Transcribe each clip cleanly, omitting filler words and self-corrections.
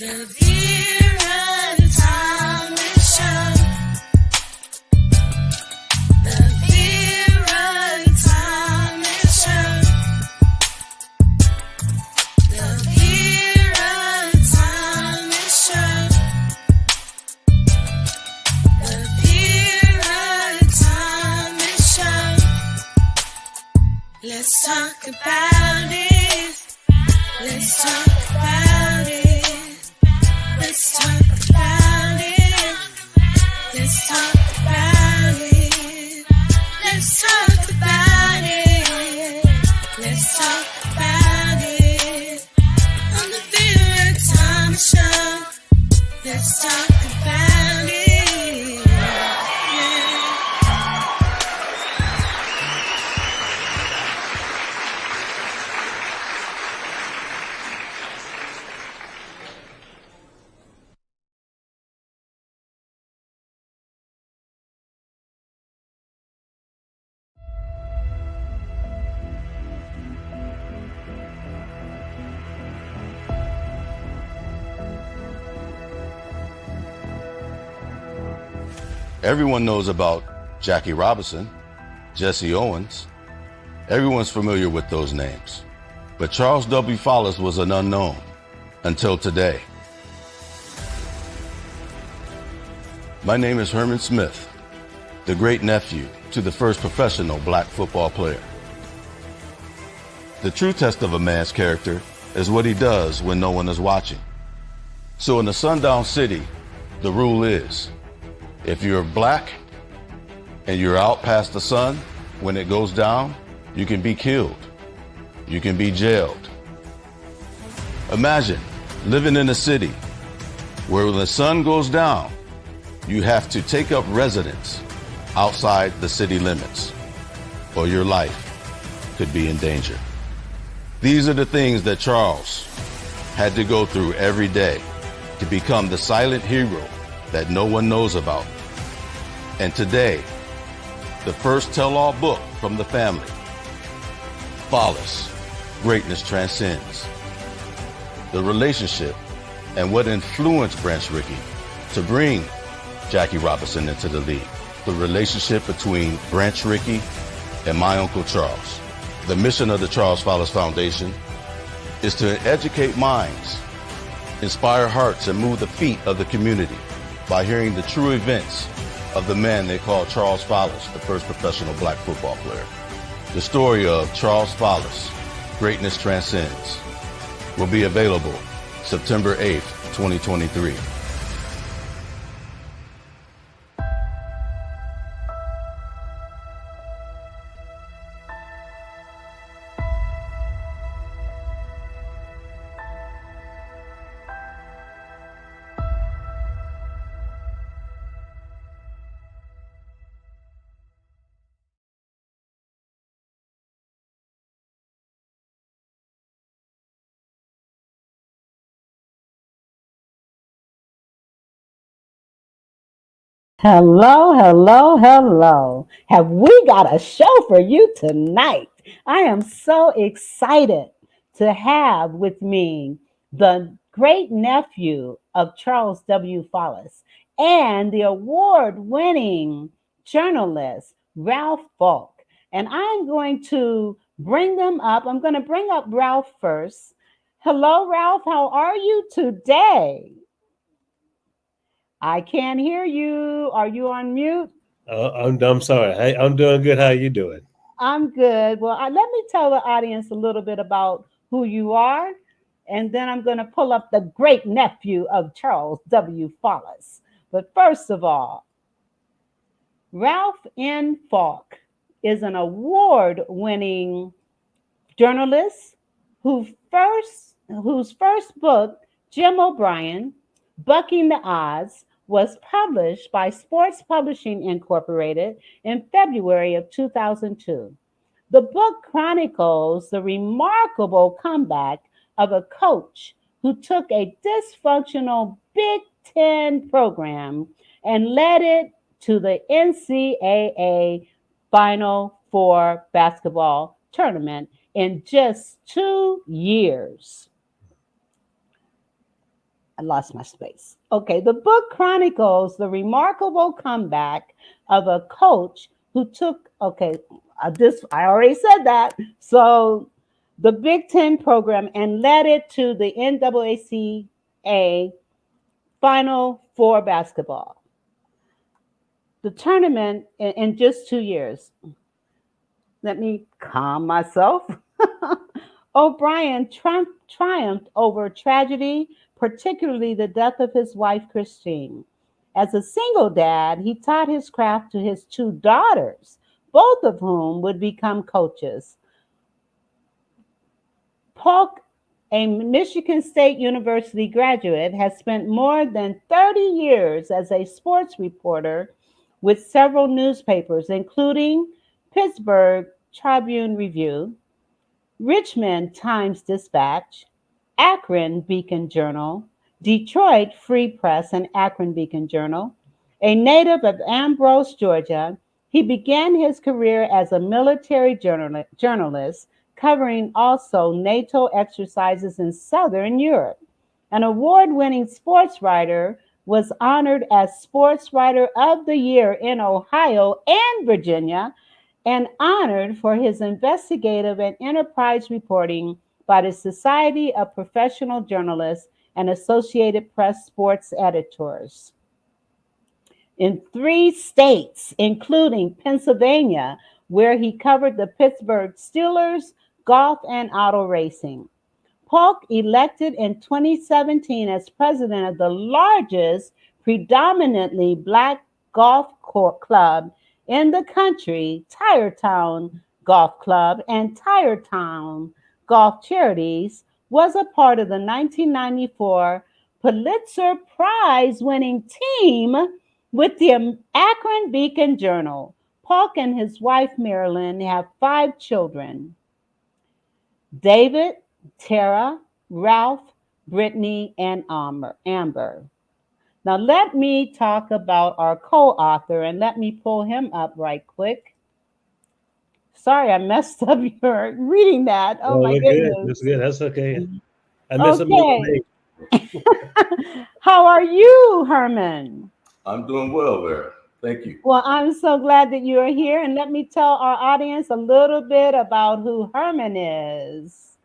Let's talk about it. Let's talk about it. Let's talk about it. Let's talk about it. Let's talk about it. Let's talk about it. On the Vera Thomas Show. Let's talk about it. Everyone knows about Jackie Robinson, Jesse Owens. Everyone's familiar with those names. But Charles W. Follis was an unknown until today. My name is Herman Smith, the great nephew to the first professional black football player. The true test of a man's character is what he does when no one is watching. So in the sundown city, the rule is, if you're black and you're out past the sun, when it goes down, you can be killed. You can be jailed. Imagine living in a city where when the sun goes down, you have to take up residence outside the city limits, or your life could be in danger. These are the things that Charles had to go through every day to become the silent hero that no one knows about. And today, the first tell-all book from the family, Follis Greatness Transcends. The relationship and what influenced Branch Rickey to bring Jackie Robinson into the league. The relationship between Branch Rickey and my Uncle Charles. The mission of the Charles Follis Foundation is to educate minds, inspire hearts, and move the feet of the community by hearing the true events of the man they call Charles Follis, the first professional black football player. The story of Charles Follis, Greatness Transcends, will be available September 8th, 2023. Hello, hello, hello. Have we got a show for you tonight? I am so excited to have with me the great nephew of Charles W. Follis and the award-winning journalist, Ralph Paulk. And I'm going to bring them up. I'm going to bring up Ralph first. Hello, Ralph. How are you today? I can't hear you. Are you on mute? I'm sorry. Hey, I'm doing good. How you doing? I'm good. Well, let me tell the audience a little bit about who you are, and then I'm going to pull up the great nephew of Charles W. Follis. But first of all, Ralph N. Paulk is an award-winning journalist whose first book, Jim O'Brien, Bucking the Odds, was published by Sports Publishing Incorporated in February of 2002. The book chronicles the remarkable comeback of a coach who took a dysfunctional Big Ten program and led it to the NCAA Final Four basketball tournament in just 2 years. I lost my space. Okay, the book chronicles the remarkable comeback of a coach who took, I already said that. So the Big Ten program and led it to the NAACA Final Four basketball. The tournament in just 2 years. Let me calm myself. O'Brien triumphed over tragedy, particularly the death of his wife, Christine. As a single dad, he taught his craft to his two daughters, both of whom would become coaches. Paulk, a Michigan State University graduate, has spent more than 30 years as a sports reporter with several newspapers, including Pittsburgh Tribune Review, Richmond Times-Dispatch, Akron Beacon Journal, Detroit Free Press and Akron Beacon Journal. A native of Ambrose, Georgia, he began his career as a military journalist, covering also NATO exercises in Southern Europe. An award-winning sports writer, was honored as Sports Writer of the Year in Ohio and Virginia, and honored for his investigative and enterprise reporting by the Society of Professional Journalists and Associated Press sports editors. In 3 states, including Pennsylvania, where he covered the Pittsburgh Steelers, golf, and auto racing. Paulk, elected in 2017 as president of the largest predominantly Black golf club in the country, Town Golf Club and Town Golf Charities, was a part of the 1994 Pulitzer Prize-winning team with the Akron Beacon Journal. Paulk and his wife, Marilyn, have 5 children: David, Tara, Ralph, Brittany, and Amber. Now let me talk about our co-author, and let me pull him up right quick. Sorry, I messed up your reading that. Oh my goodness. Good. That's good. That's okay. I missed Okay. How are you, Herman? I'm doing well, Vera. Thank you. Well, I'm so glad that you are here, and let me tell our audience a little bit about who Herman is.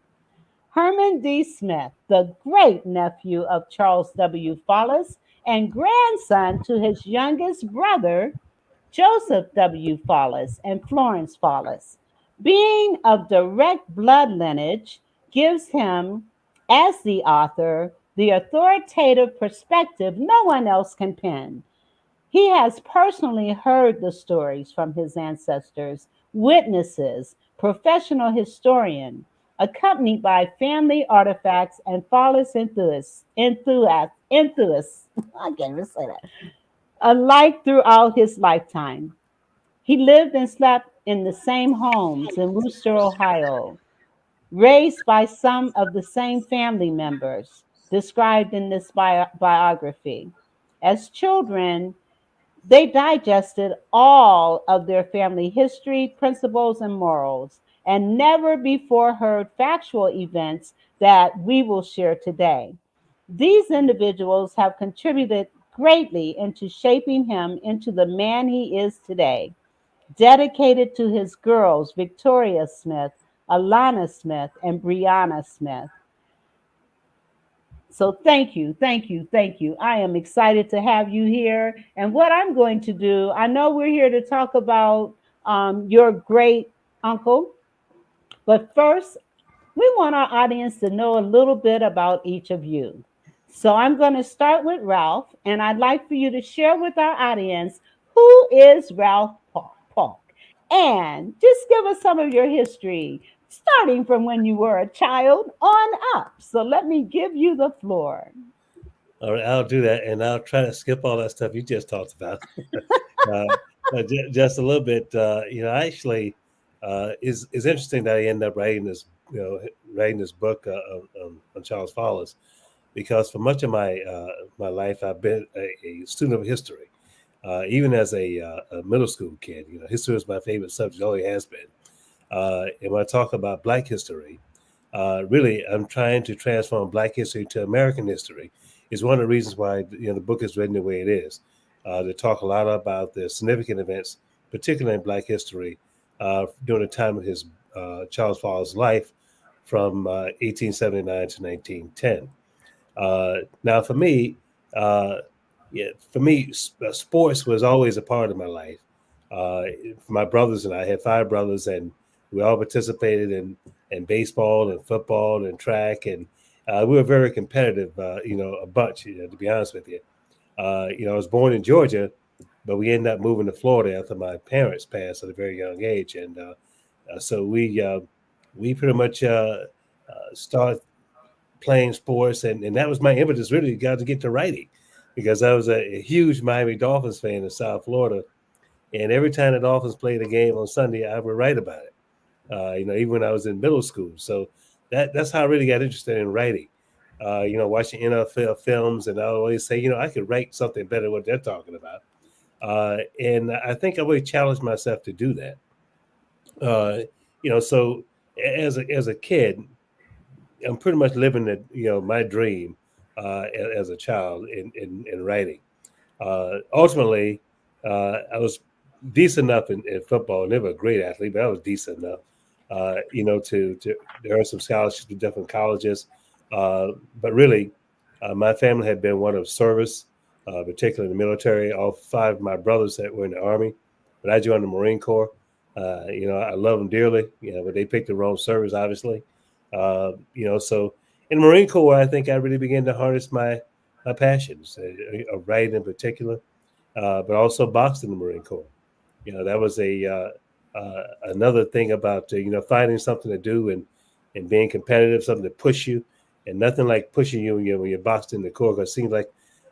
Herman D. Smith, the great nephew of Charles W. Follis and grandson to his youngest brother, Joseph W. Follis and Florence Follis. Being of direct blood lineage gives him, as the author, the authoritative perspective no one else can pen. He has personally heard the stories from his ancestors, witnesses, professional historian, accompanied by family artifacts and Follis enthusiasts. I can't even say that. Alike throughout his lifetime. He lived and slept in the same homes in Wooster, Ohio, raised by some of the same family members described in this biography. As children, they digested all of their family history, principles, and morals, and never before heard factual events that we will share today. These individuals have contributed greatly into shaping him into the man he is today, dedicated to his girls, Victoria Smith, Alana Smith, and Brianna Smith. So thank you. I am excited to have you here. And what I'm going to do, I know we're here to talk about your great uncle, but first, we want our audience to know a little bit about each of you. So I'm going to start with Ralph, and I'd like for you to share with our audience who is Ralph Paulk, and just give us some of your history, starting from when you were a child on up. So let me give you the floor. All right, I'll do that, and I'll try to skip all that stuff you just talked about. Just a little bit. Actually, it's interesting that I ended up writing this book on Charles Follis, because for much of my life I've been a student of history. Even as a middle school kid, history is my favorite subject. Always has been. And when I talk about Black history, really I'm trying to transform Black history to American history is one of the reasons why the book is written the way it is. To talk a lot about the significant events, particularly in Black history, during the time of his Charles Follis' life, from 1879 to 1910. Now, for me, uh, sports was always a part of my life. My brothers and I had five brothers, and we all participated in baseball and football and track, and we were very competitive. A bunch. To be honest with you, I was born in Georgia, but we ended up moving to Florida after my parents passed at a very young age, and so we pretty much started playing sports, and that was my impetus really got to get to writing, because I was a huge Miami Dolphins fan in South Florida, and every time the Dolphins played a game on Sunday, I would write about it. Even when I was in middle school. So that's how I really got interested in writing. Watching NFL films, and I always say, I could write something better than what they're talking about. And I think I really challenged myself to do that. So as a kid, I'm pretty much living my dream as a child in writing. Ultimately, I was decent enough in football. Never a great athlete, but I was decent enough. To earn some scholarships to different colleges. But really, my family had been one of service, particularly in the military. All five of my brothers that were in the Army, but I joined the Marine Corps. I love them dearly, but they picked the wrong service, obviously. So in the Marine Corps, I think I really began to harness my passions, of writing in particular, but also boxing in the Marine Corps. That was another thing about finding something to do and being competitive, something to push you, and nothing like pushing you when you're boxed in the Corps. Because it seems like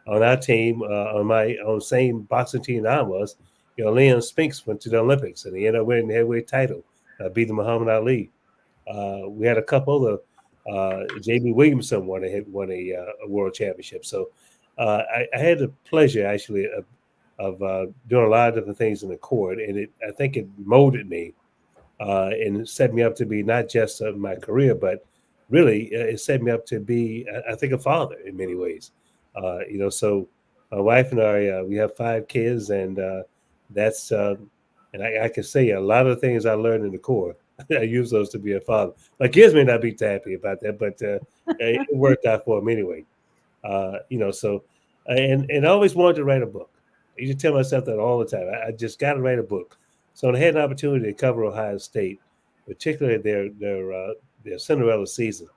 on our team, on my own same boxing team I was, Leon Spinks went to the Olympics and he ended up winning the heavyweight title, beating Muhammad Ali. We had a couple of J.B. Williamson won a world championship. So I had the pleasure actually of doing a lot of different things in the court, and I think it molded me and set me up to be not just my career, but really it set me up to be, I think, a father in many ways. So my wife and I, we have 5 kids, and that's and I can say a lot of the things I learned in the Corps, I use those to be a father. My kids may not be too happy about that, but it worked out for them anyway. So and I always wanted to write a book. I used to tell myself that all the time. I just got to write a book. So when I had an opportunity to cover Ohio State, particularly their Cinderella season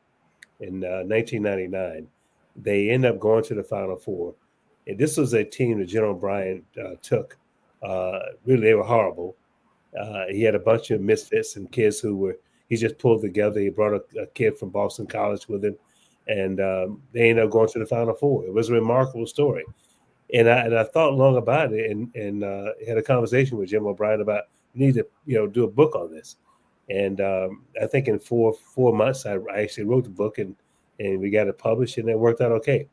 in 1999, they ended up going to the Final Four. And this was a team that General Bryant took. Really, they were horrible. He had a bunch of misfits and kids he just pulled together. He brought a kid from Boston College with him, and they ended up going to the Final Four. It was a remarkable story. And I thought long about it, and had a conversation with Jim O'Brien about need to do a book on this. And I think in four months I actually wrote the book, and we got it published, and it worked out okay.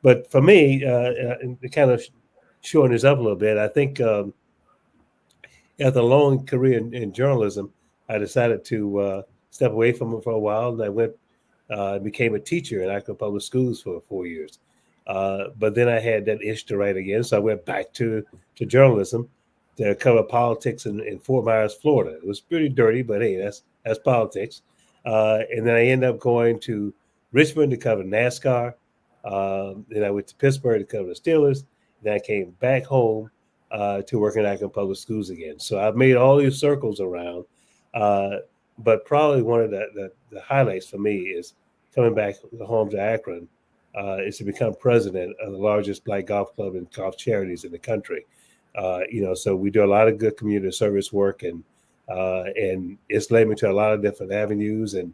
But for me, to kind of shorten this up a little bit, I think after a long career in journalism, I decided to step away from it for a while, and I went became a teacher in Akron Public Schools for 4 years. But then I had that itch to write again, so I went back to journalism to cover politics in Fort Myers, Florida. It was pretty dirty, but hey, that's politics. And then I ended up going to Richmond to cover NASCAR. Then I went to Pittsburgh to cover the Steelers. Then I came back home to work in Akron Public Schools again. So I've made all these circles around. But probably one of the highlights for me is coming back home to Akron. Is to become president of the largest Black golf club and golf charities in the country. So we do a lot of good community service work, and it's led me to a lot of different avenues, and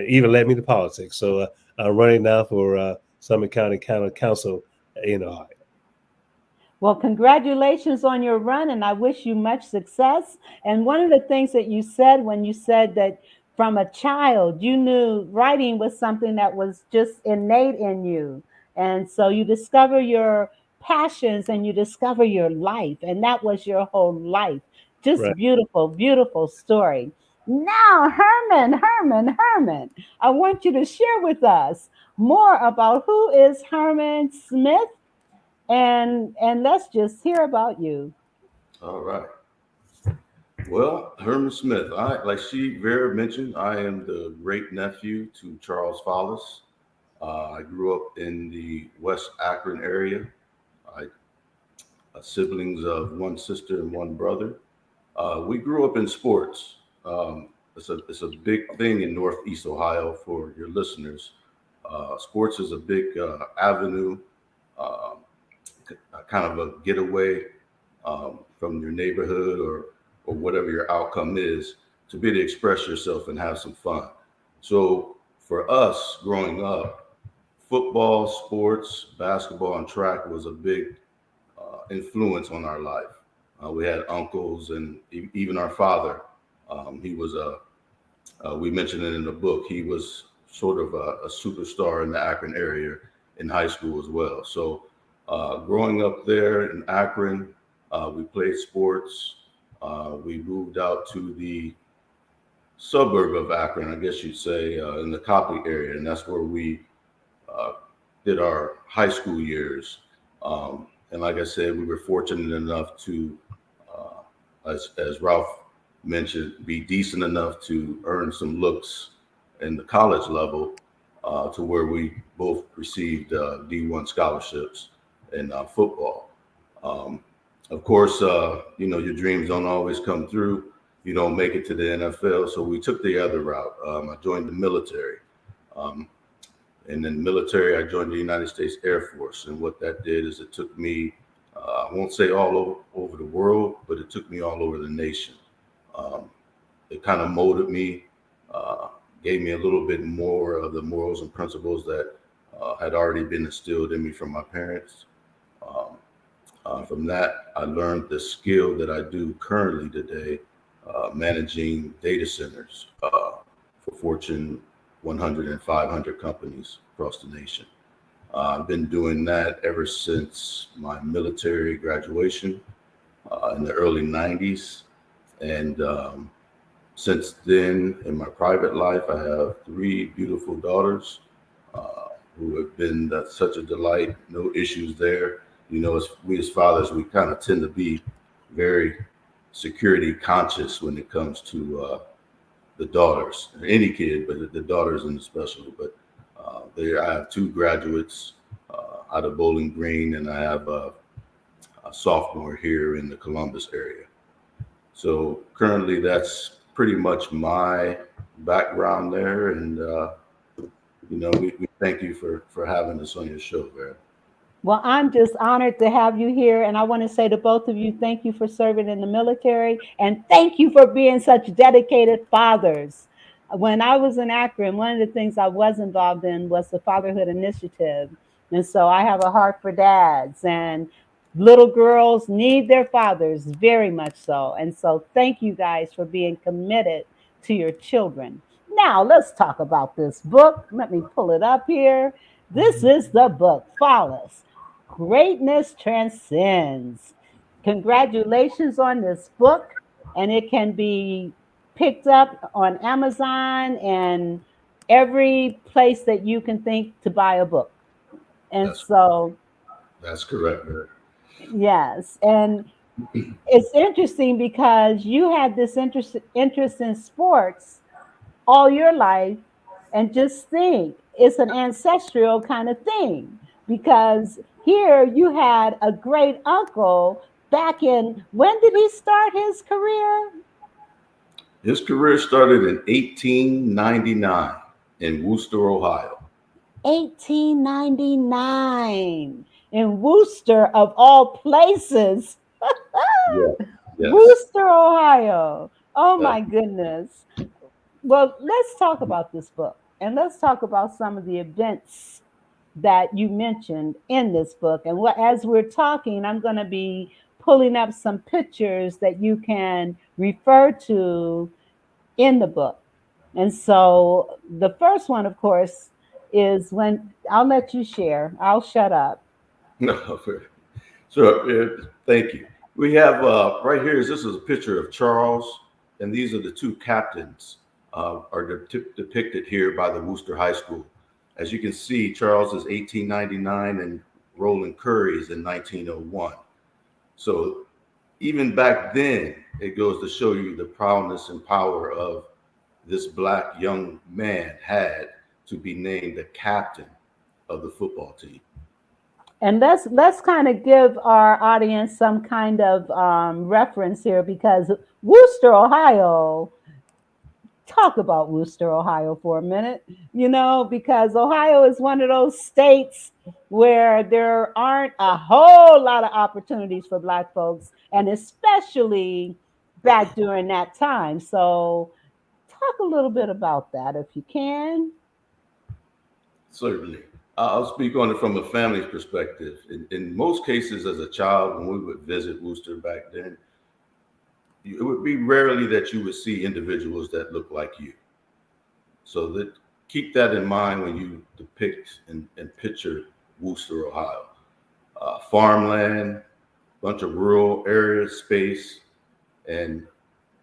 even led me to politics. So I'm running now for Summit County Council in Ohio. Well, congratulations on your run, and I wish you much success. And one of the things that you said when you said that from a child, you knew writing was something that was just innate in you. And so you discover your passions and you discover your life, and that was your whole life. Just Right. beautiful, beautiful story. Now, Herman, I want you to share with us more about who is Herman Smith, and let's just hear about you. All right. Well, Herman Smith, Vera mentioned, I am the great nephew to Charles Follis. I grew up in the West Akron area. I siblings of one sister and one brother. We grew up in sports. It's a big thing in Northeast Ohio for your listeners. Sports is a big avenue, uh, kind of a getaway from your neighborhood or whatever your outcome is to be able to express yourself and have some fun. So for us growing up, football, sports, basketball, and track was a big influence on our life. We had uncles and even our father. He was we mentioned it in the book, he was sort of a superstar in the Akron area in high school as well. So growing up there in Akron, we played sports. We moved out to the suburb of Akron, I guess you'd say, in the Copley area, and that's where we uh, did our high school years. And like I said, we were fortunate enough to, as Ralph mentioned, be decent enough to earn some looks in the college level to where we both received D1 scholarships in football. Um, of course, your dreams don't always come through. You don't make it to the NFL. So we took the other route. I joined the military. Um, and in the military, I joined the United States Air Force. And what that did is it took me, I won't say all over the world, but it took me all over the nation. Um, it kind of molded me, uh, gave me a little bit more of the morals and principles that had already been instilled in me from my parents. Um, from that, I learned the skill that I do currently today, managing data centers for Fortune 100 and 500 companies across the nation. I've been doing that ever since my military graduation in the early 90s. And since then, in my private life, I have three beautiful daughters who have been such a delight, no issues there. As we as fathers, we kind of tend to be very security conscious when it comes to the daughters, any kid, but the daughters in especially. But I have two graduates out of Bowling Green, and I have a sophomore here in the Columbus area. So currently, that's pretty much my background there, and we thank you for having us on your show, Vera. Well, I'm just honored to have you here. And I want to say to both of you, thank you for serving in the military. And thank you for being such dedicated fathers. When I was in Akron, one of the things I was involved in was the Fatherhood Initiative. And so I have a heart for dads. And little girls need their fathers very much so. And so thank you guys for being committed to your children. Now, let's talk about this book. Let me pull it up here. This is the book, Follis Greatness Transcends. Congratulations on this book, and it can be picked up on Amazon and every place that you can think to buy a book. And That's so, that's correct, Vera. yes, and it's interesting because you had this interest in sports all your life, and just think it's an ancestral kind of thing because here you had a great uncle back in, when did he start his career? His career started in 1899 in Worcester, Ohio. 1899 in Worcester, of all places. Yeah. Yes. Worcester, Ohio. Oh Yeah. my goodness. Well, let's talk about this book, and let's talk about some of the events that you mentioned in this book. And as we're talking, I'm going to be pulling up some pictures that you can refer to in the book. And so the first one, of course, is when I'll let you share. I'll shut up. No, so thank you. We have right here. This is a picture of Charles. and these are the two captains are depicted here by the Worcester High School. As you can see, Charles is 1899 and Roland Curry is in 1901. So even back then, it goes to show you the proudness and power of this black young man had to be named the captain of the football team. And let's kind of give our audience some kind of reference here, because Worcester, Ohio. Talk about Worcester, Ohio for a minute, because Ohio is one of those states where there aren't a whole lot of opportunities for Black folks, and especially back during that time. So talk a little bit about that if you can. Certainly. I'll speak on it from a family's perspective. In most cases, as a child, when we would visit Worcester back then, it would be rarely that you would see individuals that look like you. So keep that in mind when you depict and picture Worcester, Ohio. Farmland, bunch of rural area space, and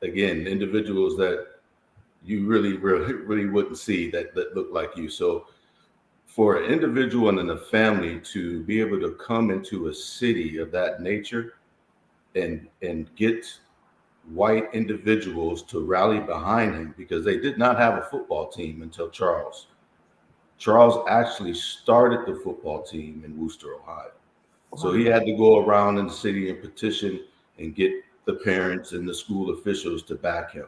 again, individuals that you really wouldn't see that look like you. So for an individual and a family to be able to come into a city of that nature and get white individuals to rally behind him, because they did not have a football team until Charles. Charles actually started the football team in Worcester, Ohio. So he had to go around in the city and petition and get the parents and the school officials to back him.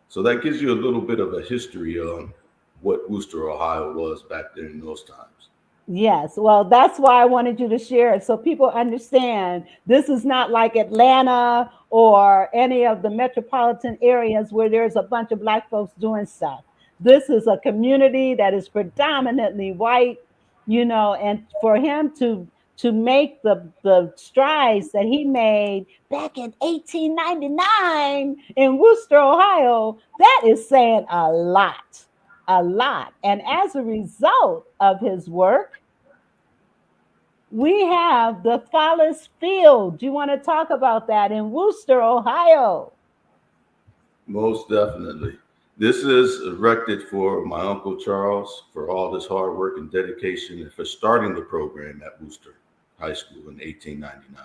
So that gives you a little bit of a history on what Worcester, Ohio was back then in those times. Yes, well, that's why I wanted you to share it so people understand this is not like Atlanta or any of the metropolitan areas where there's a bunch of Black folks doing stuff. This is a community that is predominantly white, and for him to make the strides that he made back in 1899 in Worcester, Ohio, that is saying a lot. And as a result of his work, we have the Follis Field. Do you want to talk about that in Worcester, Ohio? Most definitely. This is erected for my Uncle Charles for all his hard work and dedication and for starting the program at Worcester High School in 1899.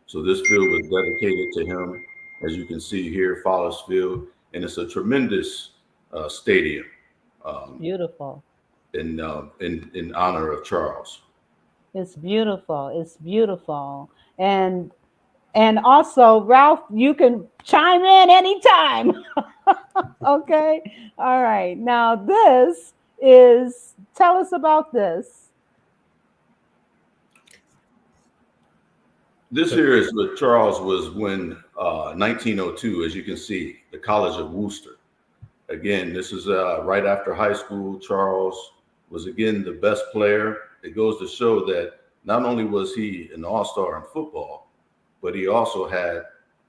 So this field was dedicated to him, as you can see here, Follis Field, and it's a tremendous stadium. Beautiful. In honor of Charles. It's beautiful. And also, Ralph, you can chime in anytime. Okay. All right. Now tell us about this. This here is what Charles was when 1902, as you can see, the College of Worcester. Again, this is right after high school. Charles was, again, the best player. It goes to show that not only was he an all-star in football, but he also had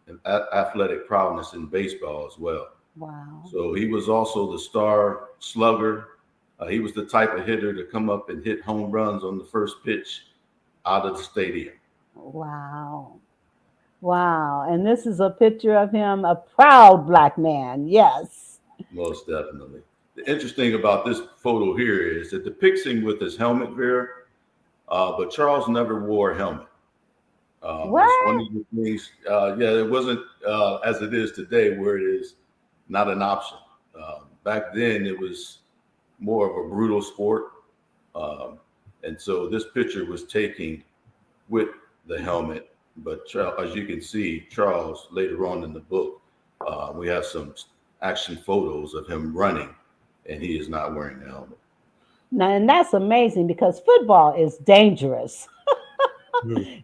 an athletic prowess in baseball as well. Wow. So he was also the star slugger. He was the type of hitter to come up and hit home runs on the first pitch out of the stadium. Wow. And this is a picture of him, a proud Black man. Yes. Most definitely. The interesting about this photo here is it depicts him with his helmet, Vera, but Charles never wore a helmet. What? One of the things, it wasn't as it is today, where it is not an option. Back then, it was more of a brutal sport, and so this picture was taken with the helmet. But as you can see, Charles later on in the book, we have some action photos of him running, and he is not wearing a helmet. Now, and that's amazing because football is dangerous.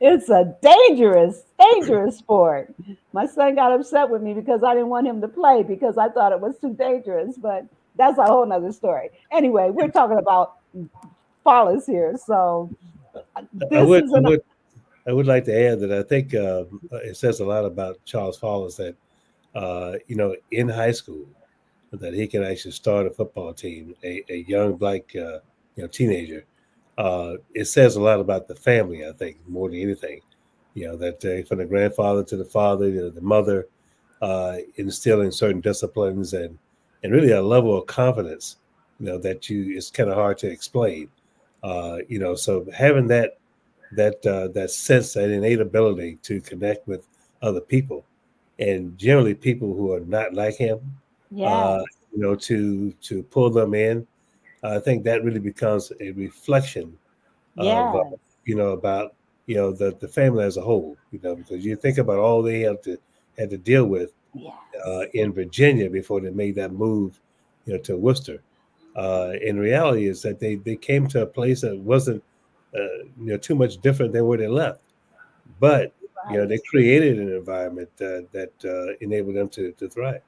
It's a dangerous sport. My son got upset with me because I didn't want him to play because I thought it was too dangerous, but that's a whole nother story. Anyway, we're talking about Follis here. So I would like to add that I think it says a lot about Charles Follis that in high school, that he can actually start a football team, a young Black teenager. It says a lot about the family, I think, more than anything. That from the grandfather to the father, the mother, instilling certain disciplines and really a level of confidence, that it's kind of hard to explain. So having that sense, that innate ability to connect with other people, and generally people who are not like him, Yes. to pull them in. I think that really becomes a reflection of Yes. about the family as a whole. Because you think about all they had to deal with Yes. in Virginia before they made that move, to Worcester. In reality, is that they came to a place that wasn't too much different than where they left, but Right. they created an environment that enabled them to thrive.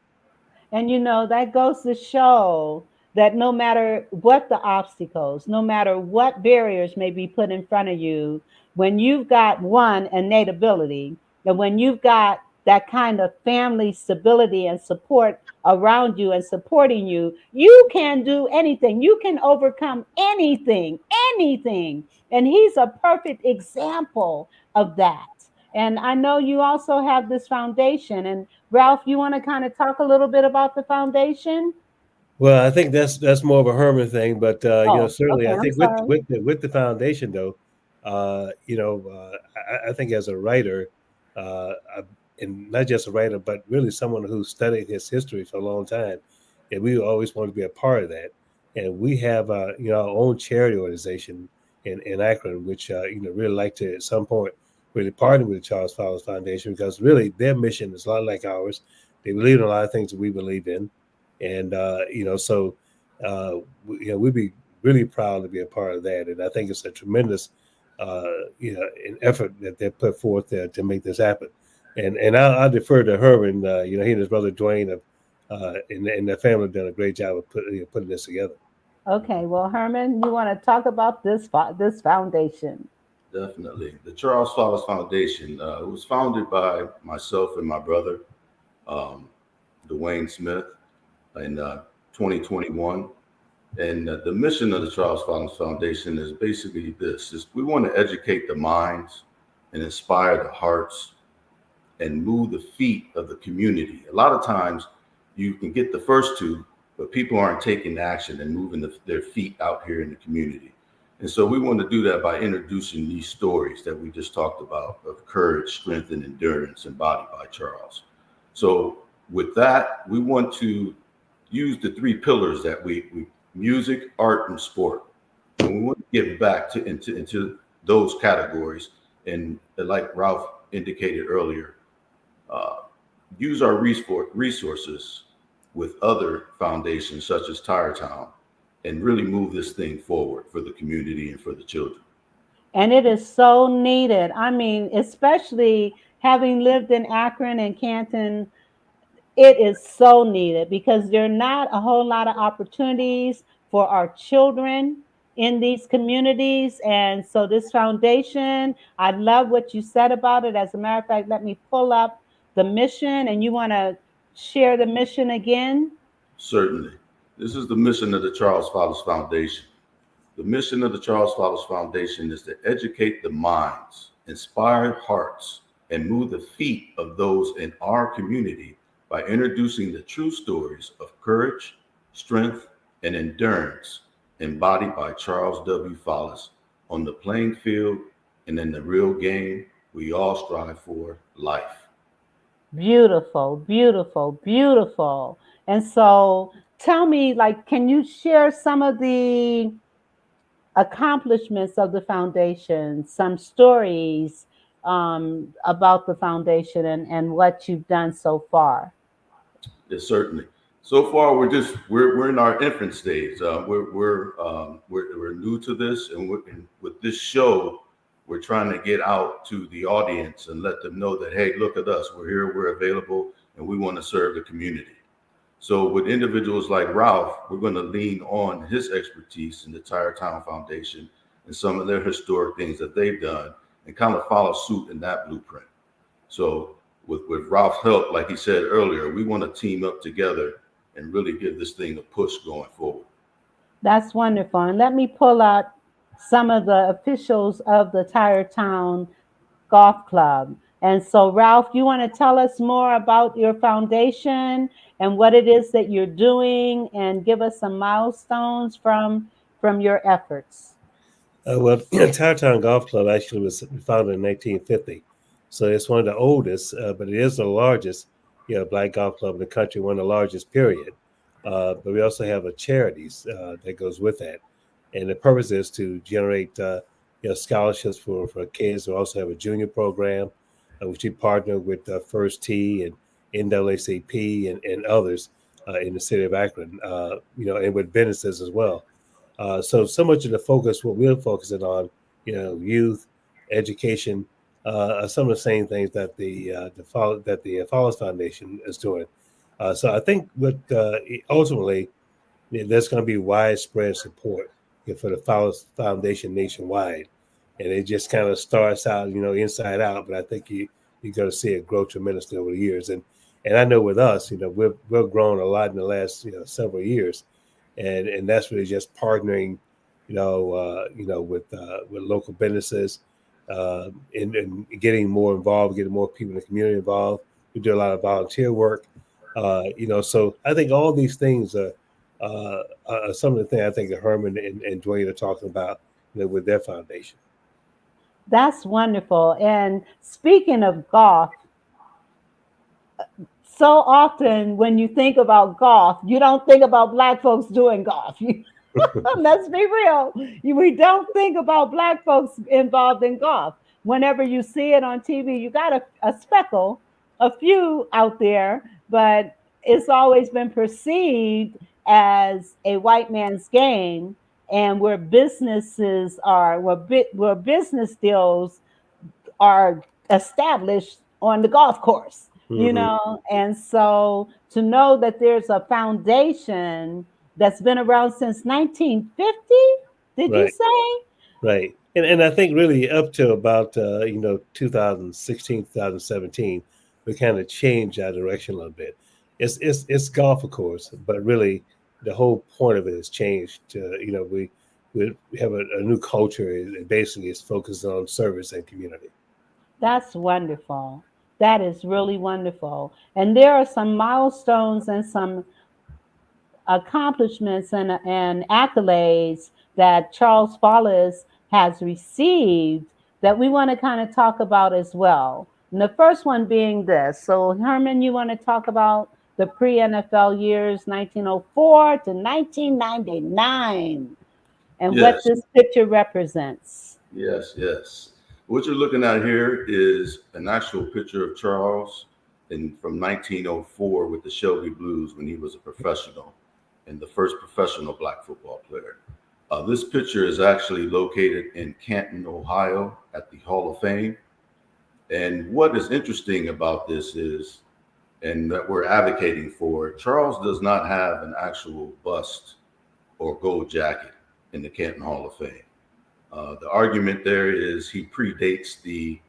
And that goes to show that no matter what the obstacles, no matter what barriers may be put in front of you, when you've got one innate ability, and when you've got that kind of family stability and support around you and supporting you, you can do anything. You can overcome anything, anything. And he's a perfect example of that. And I know you also have this foundation. And Ralph, you want to kind of talk a little bit about the foundation? Well, I think that's more of a Herman thing, but Oh, certainly okay. I I'm think sorry. with the foundation though, I think as a writer, and not just a writer, but really someone who studied his history for a long time, and we always want to be a part of that. And we have our own charity organization in Akron, which really like to at some point really partner with the Charles Fowles Foundation, because really their mission is a lot like ours. They believe in a lot of things that we believe in, and so we'd be really proud to be a part of that. And I think it's a tremendous an effort that they put forth there to make this happen. And I'll defer to Herman. He and his brother Dwayne have and their family have done a great job of putting this together. Okay. Well, Herman, you want to talk about this foundation? Definitely. The Charles Follis Foundation it was founded by myself and my brother, um, Dwayne Smith, in 2021. And the mission of the Charles Follis Foundation is basically this: is we want to educate the minds and inspire the hearts and move the feet of the community. A lot of times you can get the first two, but people aren't taking action and moving their feet out here in the community. And so we want to do that by introducing these stories that we just talked about of courage, strength, and endurance embodied by Charles. So with that, we want to use the three pillars that we music, art, and sport. And we want to get back into those categories. And like Ralph indicated earlier, uh, use our resources with other foundations such as Tire Town and really move this thing forward for the community and for the children. And it is so needed. I mean, especially having lived in Akron and Canton, it is so needed because there are not a whole lot of opportunities for our children in these communities. And so, this foundation, I love what you said about it. As a matter of fact, let me pull up the mission, and you want to share the mission again? Certainly. This is the mission of the Charles Follis Foundation. The mission of the Charles Follis Foundation is to educate the minds, inspire hearts, and move the feet of those in our community by introducing the true stories of courage, strength, and endurance embodied by Charles W. Follis on the playing field and in the real game we all strive for, life. Beautiful, beautiful, beautiful. And so, tell me, like, can you share some of the accomplishments of the foundation, some stories about the foundation and what you've done so far? Yes, certainly. So far, we're in our infant stage. We're new to this, and with this show, we're trying to get out to the audience and let them know that, hey, look at us. We're here. We're available, and we want to serve the community. So with individuals like Ralph, we're going to lean on his expertise in the Tire Town Foundation and some of their historic things that they've done, and kind of follow suit in that blueprint. So with Ralph's help, like he said earlier, we want to team up together and really give this thing a push going forward. That's wonderful. And let me pull out some of the officials of the Tire Town Golf Club. And so, Ralph, you want to tell us more about your foundation and what it is that you're doing, and give us some milestones from your efforts? Well, Tartown Golf Club actually was founded in 1950, so it's one of the oldest, but it is the largest, black golf club in the country, one of the largest, period. But we also have a charities that goes with that, and the purpose is to generate, scholarships for kids. We also have a junior program, which we partner with First Tee and NAACP and others in the city of Akron, and with businesses as well. So much of the focus, what we're focusing on, youth, education, are some of the same things that the Follis Foundation is doing. So I think what ultimately there's going to be widespread support for the Follis Foundation nationwide, and it just kind of starts out, inside out. But I think you're going to see it grow tremendously over the years, and I know with us, we've grown a lot in the last several years. And that's really just partnering, with local businesses, and getting more involved, getting more people in the community involved. We do a lot of volunteer work, So I think all these things are some of the things I think that Herman and Dwayne are talking about, with their foundation. That's wonderful. And speaking of golf, so often when you think about golf, you don't think about Black folks doing golf. Let's be real. We don't think about Black folks involved in golf. Whenever you see it on TV, you got a speckle, a few out there, but it's always been perceived as a white man's game, and where businesses are, where business deals are established on the golf course. And so to know that there's a foundation that's been around since 1950, did Right. you say? Right. And I think really up to about 2016, 2017, we kind of changed our direction a little bit. It's golf, of course, but really the whole point of it has changed. We have a new culture. It basically is focused on service and community. That's wonderful. That is really wonderful. And there are some milestones and some accomplishments and accolades that Charles Follis has received that we want to kind of talk about as well. And the first one being this. So, Herman, you want to talk about the pre-NFL years, 1904 to 1999, and what Yes. this picture represents. Yes. What you're looking at here is an actual picture of Charles from 1904 with the Shelby Blues when he was a professional and the first professional Black football player. This picture is actually located in Canton, Ohio at the Hall of Fame. And what is interesting about this is, and that we're advocating for, Charles does not have an actual bust or gold jacket in the Canton Hall of Fame. The argument there is he predates the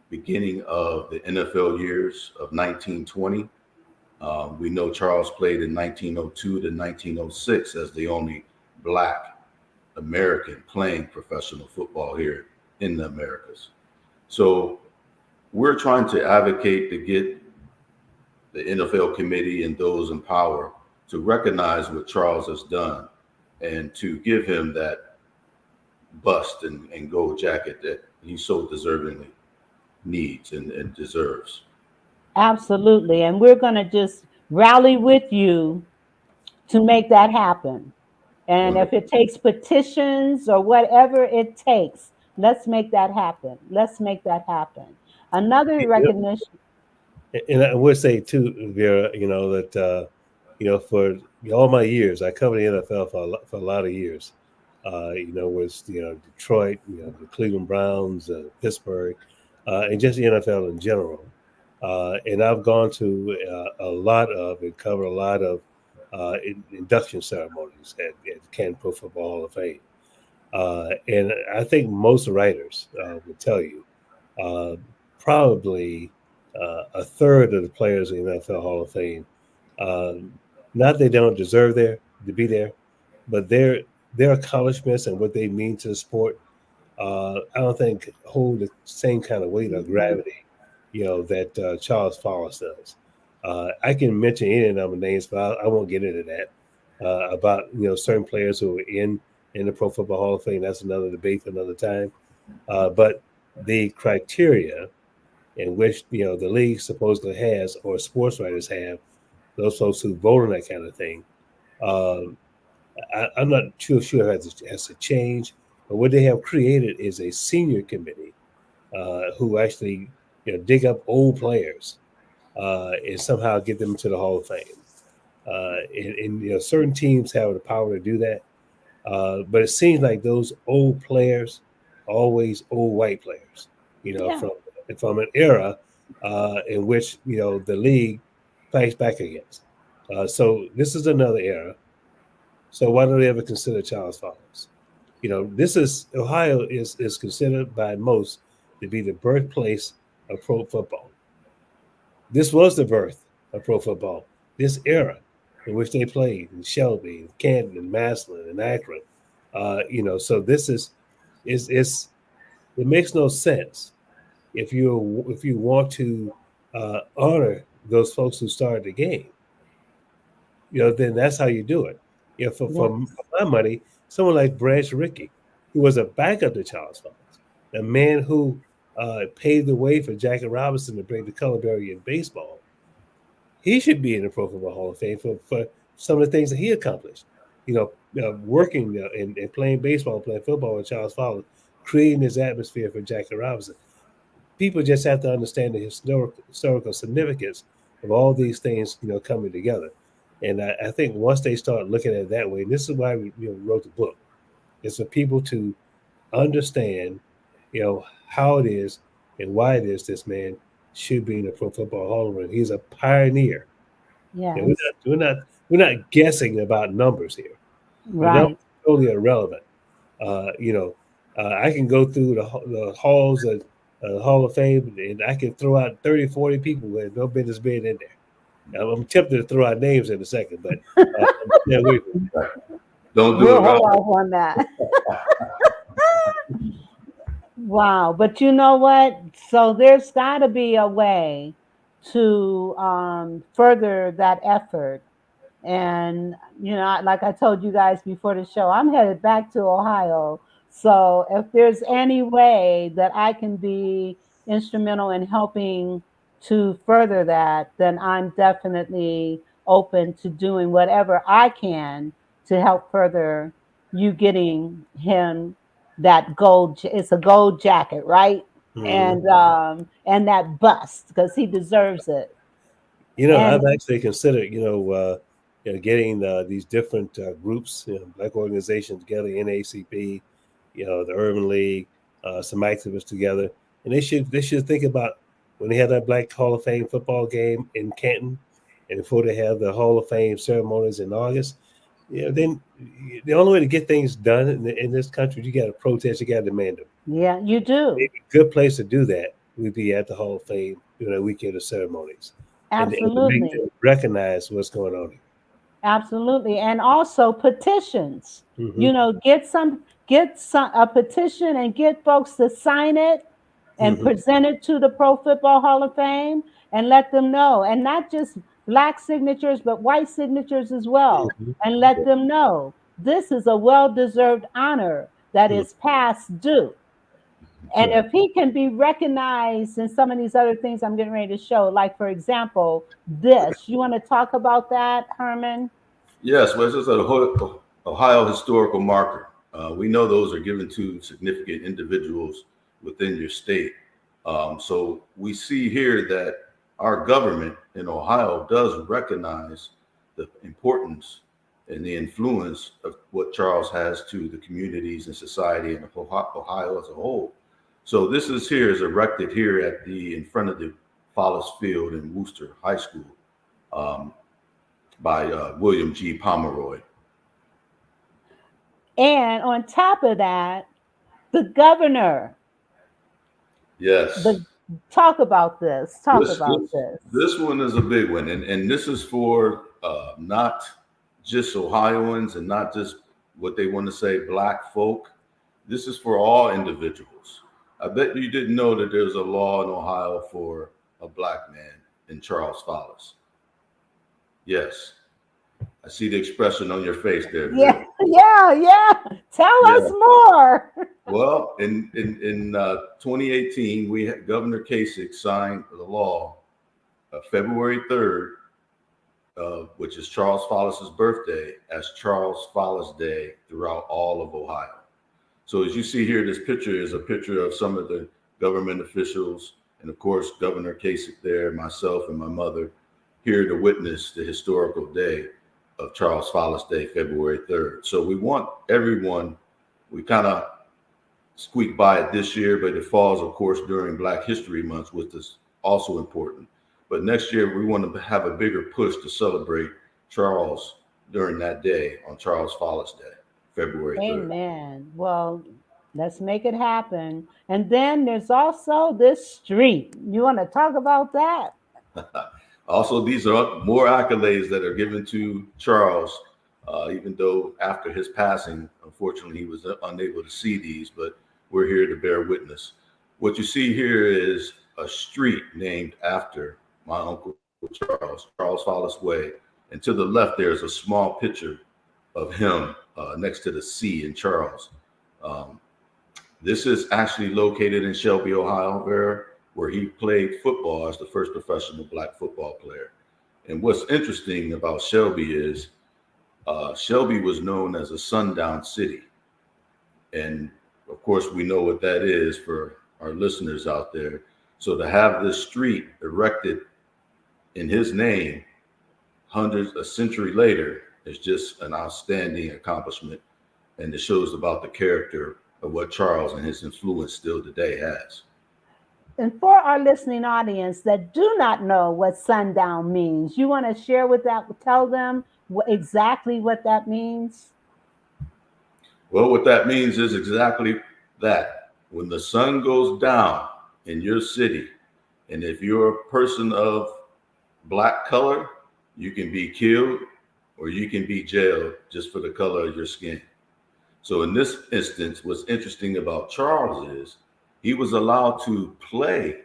beginning of the NFL years of 1920. We know Charles played in 1902 to 1906 as the only Black American playing professional football here in the Americas. So we're trying to advocate to get the NFL committee and those in power to recognize what Charles has done and to give him that bust and gold jacket that he so deservingly needs and deserves. Absolutely. And we're going to just rally with you to make that happen. And if it takes petitions or whatever it takes, let's make that happen. Let's make that happen. Another recognition. And I would say too, Vera, that for all my years, I covered the NFL for a lot of years. Was Detroit, the Cleveland Browns, Pittsburgh, and just the NFL in general. And I've gone to a lot of and covered a lot of induction ceremonies at Canton Pro Football Hall of Fame. And I think most writers would tell you probably a third of the players in the NFL Hall of Fame, not they don't deserve to be there, but their accomplishments and what they mean to the sport, I don't think hold the same kind of weight or gravity that Charles Follis does. I can mention any number of names, but I won't get into that. About certain players who are in the Pro Football Hall of Fame. That's another debate for another time. But the criteria in which the league supposedly has, or sports writers have, those folks who vote on that kind of thing, I'm not too sure it has to change. But what they have created is a senior committee who actually dig up old players and somehow get them to the Hall of Fame. And certain teams have the power to do that. But it seems like those old players are always old white players, from an era in which the league fights back against. So this is another era. So why don't they ever consider Charles Follis? Ohio is considered by most to be the birthplace of pro football. This was the birth of pro football. This era in which they played in Shelby, and Canton, and Massillon, and Akron. So this is it makes no sense if you want to honor those folks who started the game. Then that's how you do it. For my money, someone like Branch Rickey, who was a backup to Charles Follis, a man who paved the way for Jackie Robinson to bring the color barrier in baseball, he should be in the Pro Football Hall of Fame for some of the things that he accomplished. Working and playing baseball, playing football with Charles Follis, creating this atmosphere for Jackie Robinson. People just have to understand the historical significance of all these things, coming together. And I think once they start looking at it that way, and this is why we wrote the book, is for people to understand, how it is and why it is this man should be in the Pro Football Hall of Fame. He's a pioneer. Yeah, we're not guessing about numbers here. right. Numbers are totally irrelevant. I can go through the halls of Hall of Fame, and I can throw out 30, 40 people who have no business being in there. Now, I'm tempted to throw out names in a second, but Don't do We'll it, Rob. hold off on that. Wow. But you know what? So there's got to be a way to further that effort. And, like I told you guys before the show, I'm headed back to Ohio. So if there's any way that I can be instrumental in helping to further that, then I'm definitely open to doing whatever I can to help further you getting him that gold. It's a gold jacket, right? Mhm. And that bust, because he deserves it. I've And actually considered, getting these different groups, black organizations together, NACP, the Urban League, some activists together, and they should think about when they have that Black Hall of Fame football game in Canton, and before they have the Hall of Fame ceremonies in August. Then the only way to get things done in this country, you got to protest, you got to demand them. yeah, you do. Maybe a good place to do that would be at the Hall of Fame, weekend of ceremonies, and to make Absolutely. them recognize what's going on here. Absolutely. And also petitions. Mm-hmm. Get some a petition and get folks to sign it and Mm-hmm. present it to the Pro Football Hall of Fame and let them know. And not just black signatures, but white signatures as well. Mm-hmm. And let them know this is a well-deserved honor that is past due. And Right. if he can be recognized in some of these other things I'm getting ready to show, like, for example, this, you want to talk about that, Herman? Yes, well, this is an Ohio historical marker. We know those are given to significant individuals within your state. So we see here that our government in Ohio does recognize the importance and the influence of what Charles has to the communities and society and Ohio as a whole. So this is erected here in front of the Follis Field in Worcester High School by William G. Pomeroy. And on top of that, the governor. Yes. Talk about this. This one is a big one, and this is for not just Ohioans and not just what they want to say black folk. This is for all individuals. I bet you didn't know that there's a law in Ohio for a black man in Charles Follis. Yes. I see the expression on your face there. Yeah, yeah. Tell us more. Well, in 2018, we had Governor Kasich signed the law February 3rd, which is Charles Follis's birthday, as Charles Follis Day throughout all of Ohio. So as you see here, this picture is a picture of some of the government officials, and of course, Governor Kasich there, myself and my mother, here to witness the historical day of Charles Follis Day, February 3rd. So we want everyone, we kind of squeaked by it this year, but it falls, of course, during Black History Month, which is also important. But next year, we want to have a bigger push to celebrate Charles during that day on Charles Follis Day, February 3rd. Amen. Well, let's make it happen. And then there's also this street. You want to talk about that? Also, these are more accolades that are given to Charles, even though after his passing, unfortunately, he was unable to see these, but we're here to bear witness. What you see here is a street named after my uncle Charles, Charles Follis Way. And to the left, there's a small picture of him next to the C in Charles. This is actually located in Shelby, Ohio, Vera, where he played football as the first professional Black football player. And what's interesting about Shelby is Shelby was known as a sundown city. And of course, we know what that is for our listeners out there. So to have this street erected in his name a century later is just an outstanding accomplishment. And it shows about the character of what Charles and his influence still today has. And for our listening audience that do not know what sundown means, you want to share with that, tell them exactly what that means? Well, what that means is exactly that. When the sun goes down in your city, and if you're a person of Black color, you can be killed or you can be jailed just for the color of your skin. So in this instance, what's interesting about Charles is he was allowed to play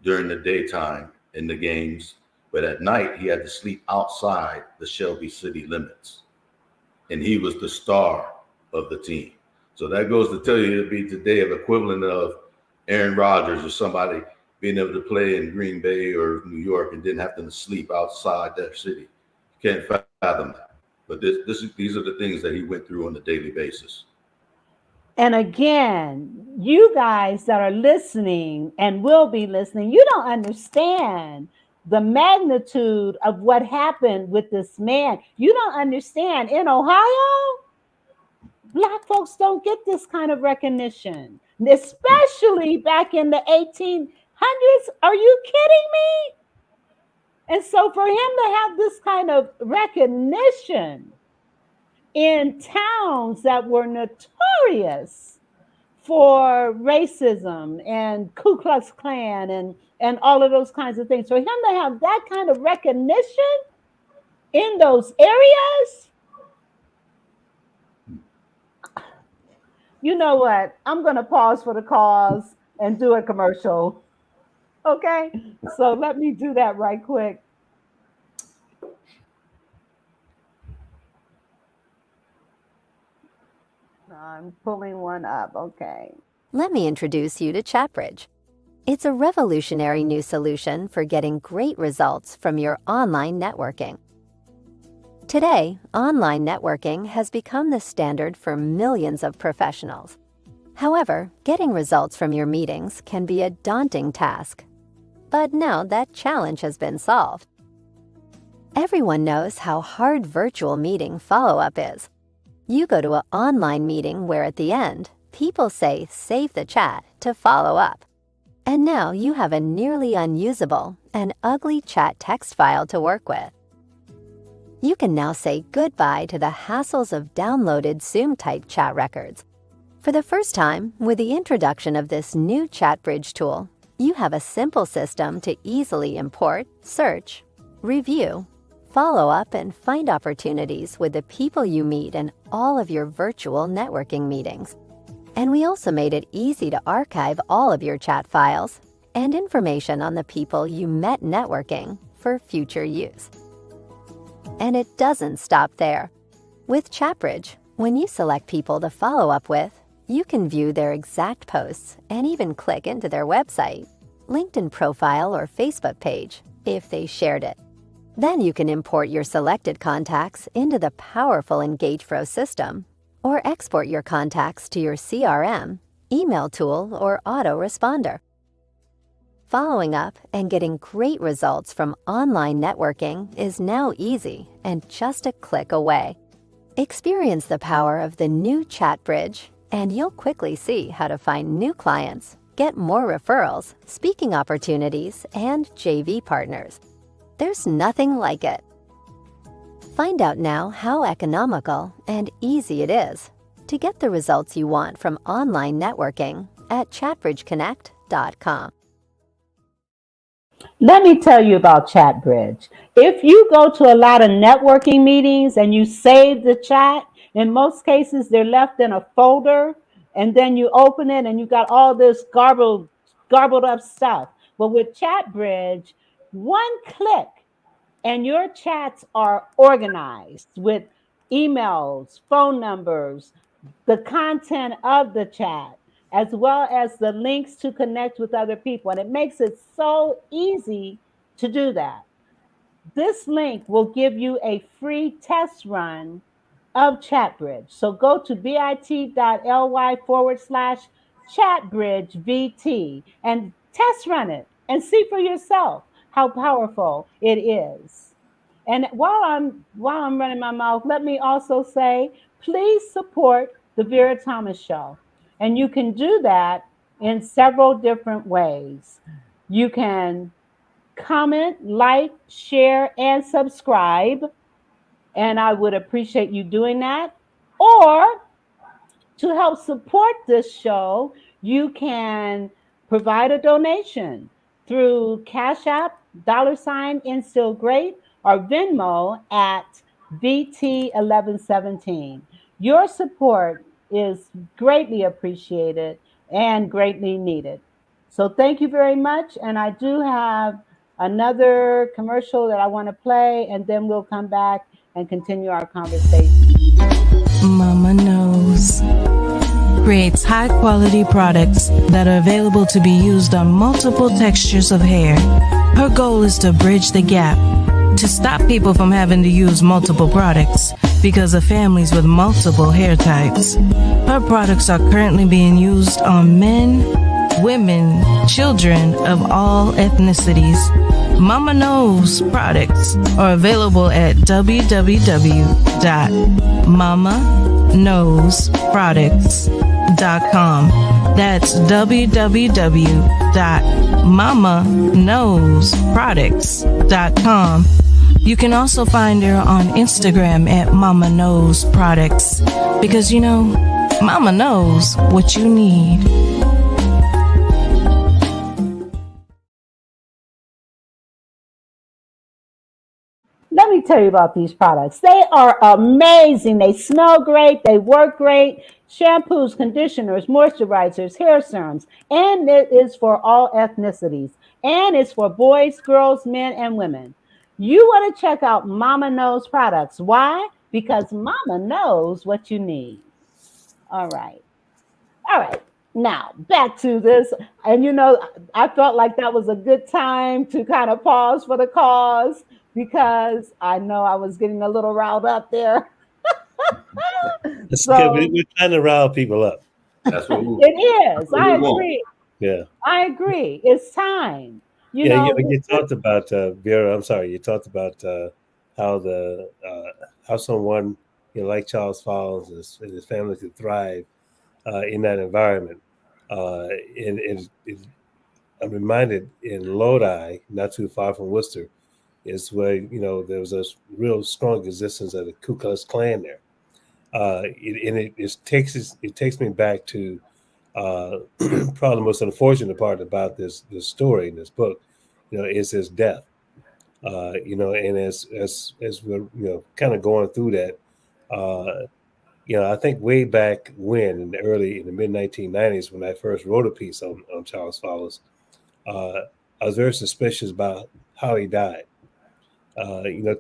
during the daytime in the games, but at night he had to sleep outside the Shelby city limits. And he was the star of the team. So that goes to tell you it'd be today an equivalent of Aaron Rodgers or somebody being able to play in Green Bay or New York and didn't have to sleep outside their city. You can't fathom that. But these are the things that he went through on a daily basis. And again, you guys that are listening and will be listening, you don't understand the magnitude of what happened with this man. You don't understand. In Ohio, Black folks don't get this kind of recognition, especially back in the 1800s. Are you kidding me? And so for him to have this kind of recognition in towns that were notorious for racism and Ku Klux Klan and all of those kinds of things, for him to have that kind of recognition in those areas, you know what? I'm going to pause for the cause and do a commercial. Okay, so let me do that right quick. I'm pulling one up. Okay. Let me introduce you to ChatBridge. It's a revolutionary new solution for getting great results from your online networking. Today, online networking has become the standard for millions of professionals. However, getting results from your meetings can be a daunting task. But now that challenge has been solved. Everyone knows how hard virtual meeting follow-up is. You go to an online meeting where at the end, people say save the chat to follow up. And now you have a nearly unusable and ugly chat text file to work with. You can now say goodbye to the hassles of downloaded Zoom-type chat records. For the first time, with the introduction of this new ChatBridge tool, you have a simple system to easily import, search, review, follow up, and find opportunities with the people you meet in all of your virtual networking meetings. And we also made it easy to archive all of your chat files and information on the people you met networking for future use. And it doesn't stop there. With Chatbridge, when you select people to follow up with, you can view their exact posts and even click into their website, LinkedIn profile, or Facebook page if they shared it. Then you can import your selected contacts into the powerful EngagePro system or export your contacts to your CRM, email tool, or autoresponder. Following up and getting great results from online networking is now easy and just a click away. Experience the power of the new Chatbridge, and you'll quickly see how to find new clients, get more referrals, speaking opportunities, and JV partners. There's nothing like it. Find out now how economical and easy it is to get the results you want from online networking at chatbridgeconnect.com. Let me tell you about Chatbridge. If you go to a lot of networking meetings and you save the chat, in most cases they're left in a folder, and then you open it and you got all this garbled up stuff. But with Chatbridge, one click and your chats are organized with emails, phone numbers, the content of the chat, as well as the links to connect with other people. And it makes it so easy to do that. This link will give you a free test run of Chatbridge. So go to bit.ly/chatbridgevt and test run it and see for yourself how powerful it is. And while I'm running my mouth, let me also say, please support the Vera Thomas Show. And you can do that in several different ways. You can comment, like, share, and subscribe. And I would appreciate you doing that. Or to help support this show, you can provide a donation through Cash App, $InStillGreat, or Venmo at VT1117. Your support is greatly appreciated and greatly needed. So thank you very much. And I do have another commercial that I want to play, and then we'll come back and continue our conversation. Mama Knows creates high quality products that are available to be used on multiple textures of hair. Her goal is to bridge the gap to stop people from having to use multiple products because of families with multiple hair types. Her products are currently being used on men, women, children of all ethnicities. Mama Knows products are available at www.mamaknowsproducts.com. That's www.mamaknowsproducts.com. You can also find her on Instagram at Mama Knows Products, because you know, Mama knows what you need. Let me tell you about these products. They are amazing. They smell great. They work great. Shampoos, conditioners, moisturizers, hair serums. And it is for all ethnicities. And it's for boys, girls, men, and women. You want to check out Mama Knows products. Why? Because Mama knows what you need. All right. Now, back to this. And you know, I felt like that was a good time to kind of pause for the cause, because I know I was getting a little riled up there. So, we're trying to rile people up. That's what we, it is. I agree. Yeah. I agree. It's time. You talked about Vera. I'm sorry. You talked about how someone like Charles Follis and his family could thrive in that environment. And I'm reminded in Lodi, not too far from Worcester, is where there was a real strong existence of the Ku Klux Klan there. It takes me back to probably the most unfortunate part about this story in this book, is his death. And as we're kind of going through that, I think way back when in the mid 1990s, when I first wrote a piece on Charles Follis, I was very suspicious about how he died.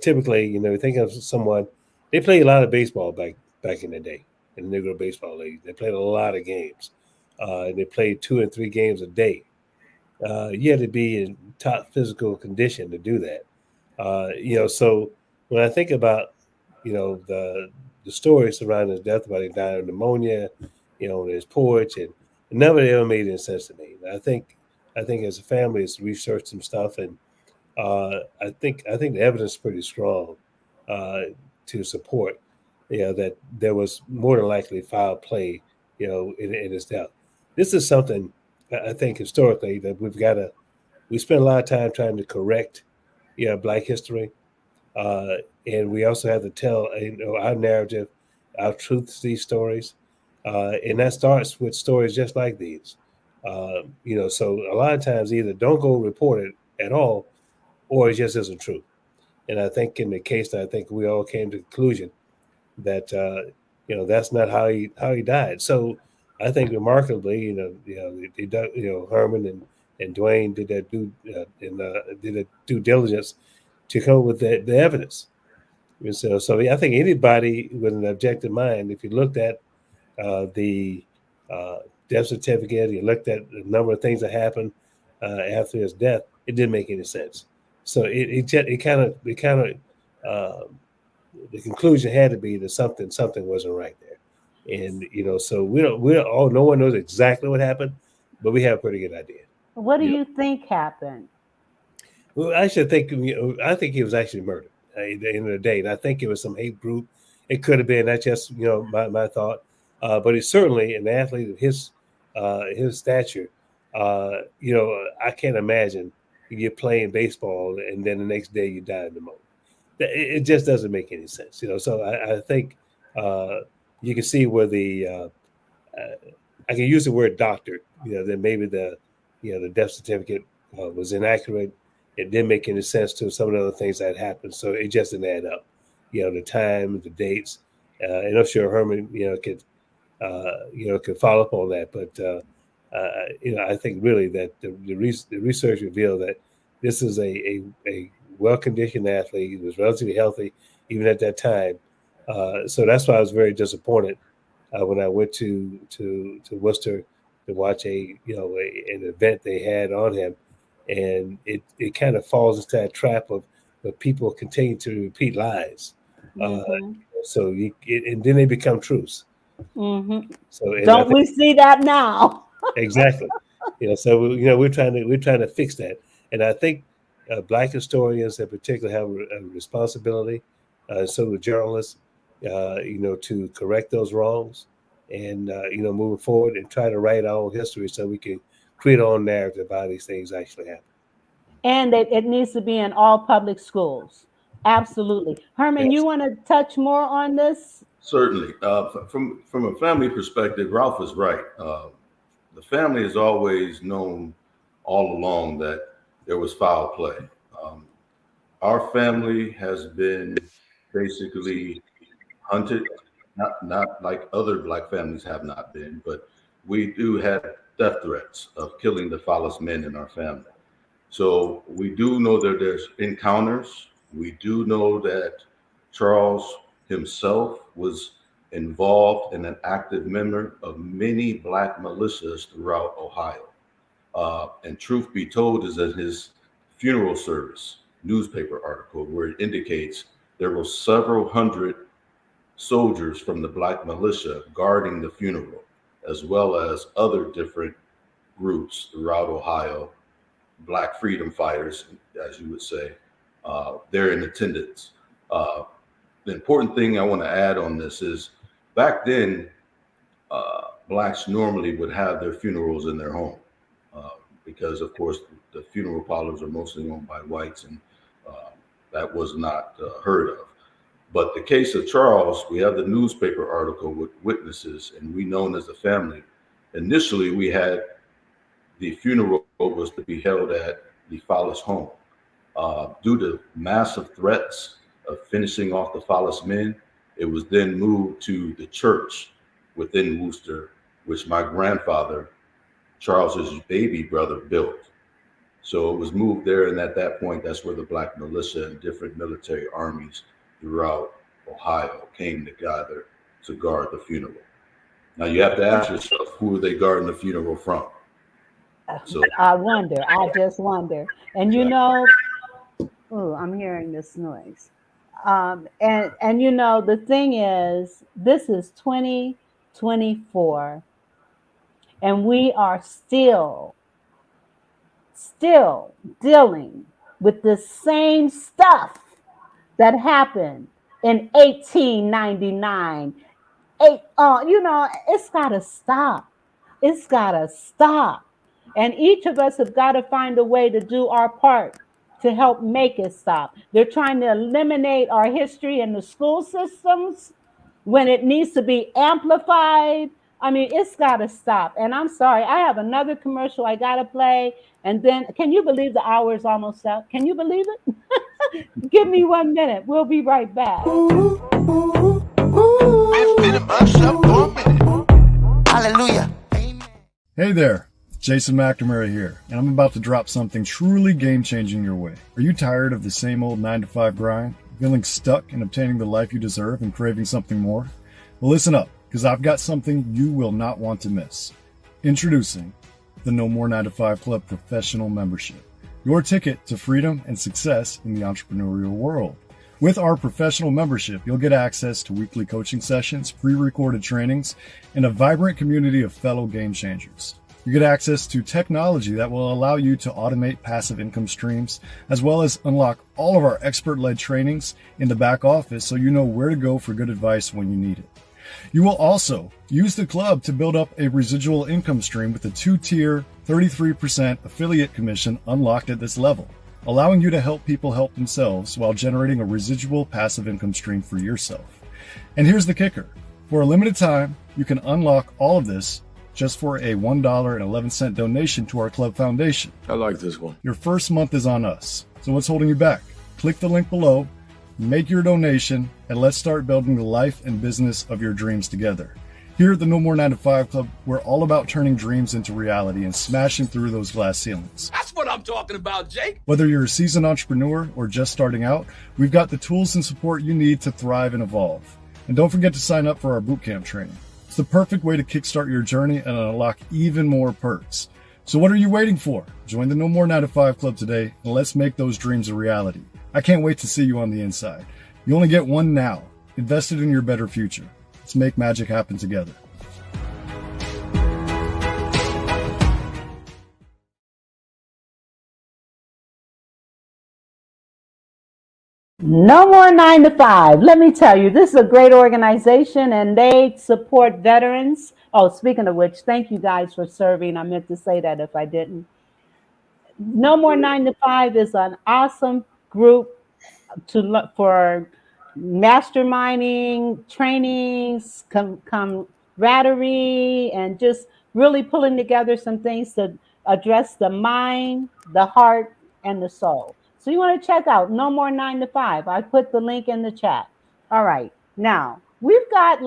Typically, you think of someone, they played a lot of baseball back in the day in the Negro Baseball League. They played a lot of games. And they played 2 and 3 games a day. You had to be in top physical condition to do that. So when I think about, the story surrounding his death, about him dying of pneumonia, on his porch, and none of it ever made any sense to me. I think as a family, it's researched some stuff, and I think the evidence is pretty strong to support, that there was more than likely foul play, in his death. This is something I think historically that we spend a lot of time trying to correct, Black history, and we also have to tell, our narrative, our truth to these stories, and that starts with stories just like these. So a lot of times either don't go report it at all, or it just isn't true. And I think in the case that I think we all came to the conclusion that that's not how he died. So I think remarkably, Herman and Dwayne did their due diligence to come up with the evidence. And so I think anybody with an objective mind, if you looked at the death certificate, you looked at the number of things that happened after his death, it didn't make any sense. So it kind of the conclusion had to be that something wasn't right there, and so no one knows exactly what happened, but we have a pretty good idea. What do you think happened? Well, I think he was actually murdered at the end of the day, and I think it was some hate group. It could have been. That's just my thought, but he's certainly an athlete of his stature. I can't imagine you're playing baseball and then the next day you die of pneumonia. It just doesn't make any sense, So I think you can see where I can use the word doctor, that maybe the death certificate was inaccurate. It didn't make any sense to some of the other things that happened, so it just didn't add up. The time, the dates, and I'm sure Herman, could follow up on that. But I think really that the research revealed that this is a well-conditioned athlete. He was relatively healthy even at that time. So that's why I was very disappointed when I went to Worcester to watch an event they had on him, and it kind of falls into that trap of people continue to repeat lies. Mm-hmm. And then they become truths. Mm-hmm. So don't we see that now? Exactly. So we're trying to fix that, and I think Black historians in particular have a responsibility. So do journalists, to correct those wrongs, and moving forward and try to write our own history so we can create our own narrative about how these things actually happen. And it needs to be in all public schools. Absolutely. Herman, you want to touch more on this? Certainly. From a family perspective, Ralph is right. The family has always known all along that there was foul play. Our family has been basically hunted, not like other Black families have not been, but we do have death threats of killing the Follis men in our family. So we do know that there's encounters. We do know that Charles himself was involved and an active member of many Black militias throughout Ohio. And truth be told is that his funeral service newspaper article, where it indicates there were several hundred soldiers from the Black militia guarding the funeral, as well as other different groups throughout Ohio, Black freedom fighters, as you would say, they're in attendance. The important thing I want to add on this is back then, Blacks normally would have their funerals in their home because, of course, the funeral parlors are mostly owned by whites, and that was not heard of. But the case of Charles, we have the newspaper article with witnesses, and we known as a family. Initially, we had the funeral was to be held at the Follis home. Due to massive threats of finishing off the Follis men, it was then moved to the church within Worcester, which my grandfather, Charles's baby brother, built. So it was moved there, and at that point, that's where the Black militia and different military armies throughout Ohio came together to guard the funeral. Now you have to ask yourself, who are they guarding the funeral from? So I just wonder. And you know, oh, I'm hearing this noise. And you know, the thing is, this is 2024, and we are still dealing with the same stuff that happened in 1899. You know, it's gotta stop. It's gotta stop. And each of us have got to find a way to do our part to help make it stop. They're trying to eliminate our history in the school systems when it needs to be amplified. I mean, it's got to stop. And I'm sorry, I have another commercial I got to play. And then, can you believe the hour is almost up? Can you believe it? Give me 1 minute. We'll be right back. Hallelujah. Hey there, Jason McNamara here, and I'm about to drop something truly game-changing your way. Are you tired of the same old 9-to-5 grind? Feeling stuck in obtaining the life you deserve and craving something more? Well, listen up, because I've got something you will not want to miss. Introducing the No More 9-to-5 Club Professional Membership, your ticket to freedom and success in the entrepreneurial world. With our professional membership, you'll get access to weekly coaching sessions, pre-recorded trainings, and a vibrant community of fellow game changers. You get access to technology that will allow you to automate passive income streams, as well as unlock all of our expert-led trainings in the back office so you know where to go for good advice when you need it. You will also use the club to build up a residual income stream with a 2-tier 33% affiliate commission unlocked at this level, allowing you to help people help themselves while generating a residual passive income stream for yourself. And here's the kicker. For a limited time, you can unlock all of this just for a $1.11 donation to our club foundation. I like this one. Your first month is on us. So what's holding you back? Click the link below, make your donation, and let's start building the life and business of your dreams together. Here at the No More 9-to-5 Club, we're all about turning dreams into reality and smashing through those glass ceilings. That's what I'm talking about, Jake. Whether you're a seasoned entrepreneur or just starting out, we've got the tools and support you need to thrive and evolve. And don't forget to sign up for our bootcamp training. It's the perfect way to kickstart your journey and unlock even more perks. So what are you waiting for? Join the No More 9-to-5 Club today, and let's make those dreams a reality. I can't wait to see you on the inside. You only get one now. Invest it in your better future. Let's make magic happen together. No more 9 to 5. Let me tell you, this is a great organization and they support veterans. Oh, speaking of which, thank you guys for serving. I meant to say that if I didn't. No More 9 to 5 is an awesome group for masterminding, trainings, camaraderie, and just really pulling together some things to address the mind, the heart, and the soul. So you want to check out No More 9 to 5. I put the link in the chat. All right. Now, we've got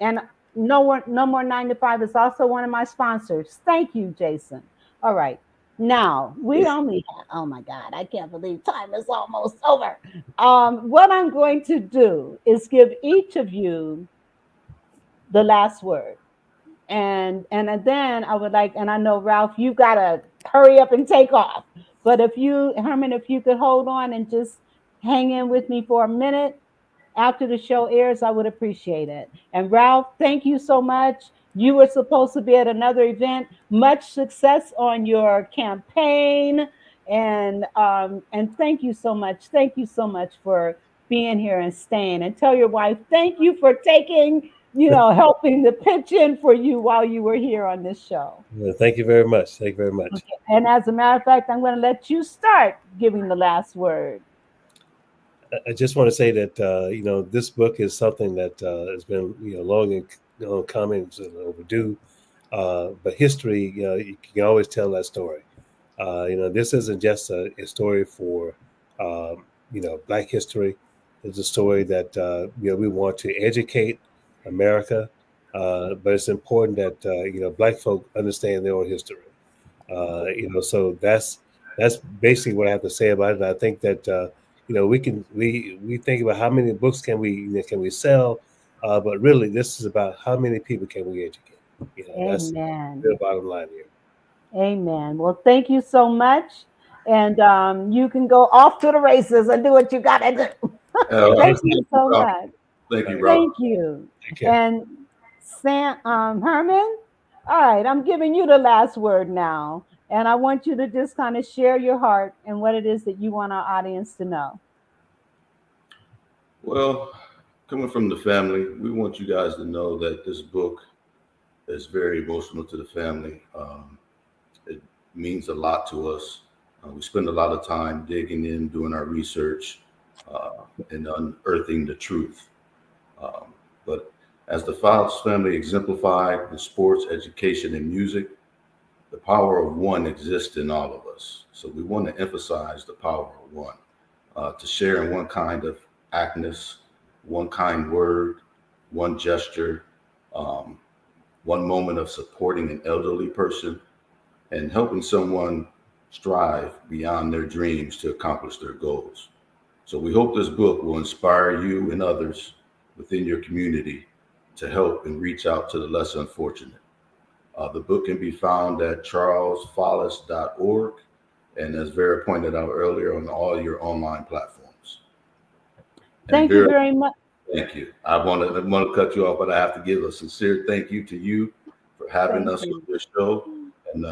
and No More 9 to 5 is also one of my sponsors. Thank you, Jason. All right. Now, we only have, oh my God, I can't believe time is almost over. What I'm going to do is give each of you the last word. And then I would like, and I know, Ralph, you got to hurry up and take off. But Herman, if you could hold on and just hang in with me for a minute after the show airs, I would appreciate it. And Ralph, thank you so much. You were supposed to be at another event. Much success on your campaign. And thank you so much. Thank you so much for being here and staying. And tell your wife, thank you for taking, helping to pitch in for you while you were here on this show. Well, thank you very much. Thank you very much. Okay. And as a matter of fact, I'm going to let you start giving the last word. I just want to say that, this book is something that has been, long and coming and overdue. But history, you can always tell that story. This isn't just a story for, Black history. It's a story that, we want to educate America, but it's important that Black folk understand their own history. So that's that's basically what I have to say about it. I think that we think about how many books can we sell, but really this is about how many people can we educate. That's Amen. the bottom line here. Amen. Well, thank you so much. And you can go off to the races and do what you got to do. Thank you so much. Thank you, Rob. Thank you. And Herman, all right, I'm giving you the last word now. And I want you to just kind of share your heart and what it is that you want our audience to know. Well, coming from the family, we want you guys to know that this book is very emotional to the family. It means a lot to us. We spend a lot of time digging in, doing our research, and unearthing the truth. But as the Follis family exemplified in sports, education, and music, the power of one exists in all of us. So we want to emphasize the power of one, to share in one kind of actness, one kind word, one gesture, one moment of supporting an elderly person and helping someone strive beyond their dreams to accomplish their goals. So we hope this book will inspire you and others within your community to help and reach out to the less unfortunate. The book can be found at charlesfollis.org, and as Vera pointed out earlier, on all your online platforms. Thank you very much. Thank you. I want to cut you off, but I have to give a sincere thank you to you for having us on your show and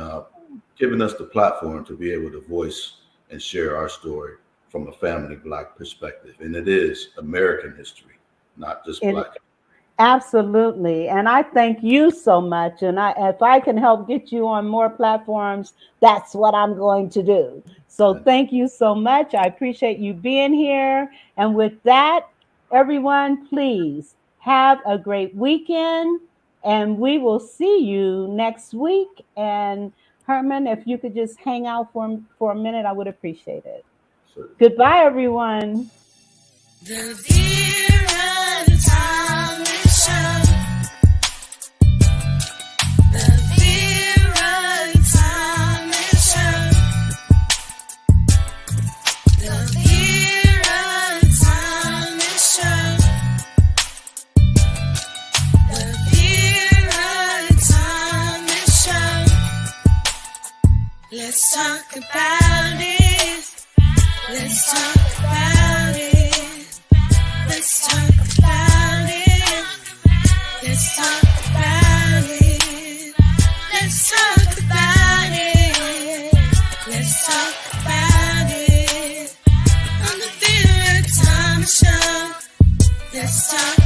giving us the platform to be able to voice and share our story from a family Black perspective. And it is American history, not just Black history. Absolutely. And I thank you so much. And if I can help get you on more platforms, that's what I'm going to do. So thank you so much. I appreciate you being here. And with that, everyone, please have a great weekend. And we will see you next week. And Herman, if you could just hang out for a minute, I would appreciate it. Sure. Goodbye, everyone. The Vera Thomas Show. The Vera Thomas Show. The Vera Thomas Show. The Vera Thomas Show. Let's talk about it. Let's talk about it. Let's talk about it. Let's talk about it. Let's talk about it. Let's talk about it. On the Vera Thomas Show. Let's talk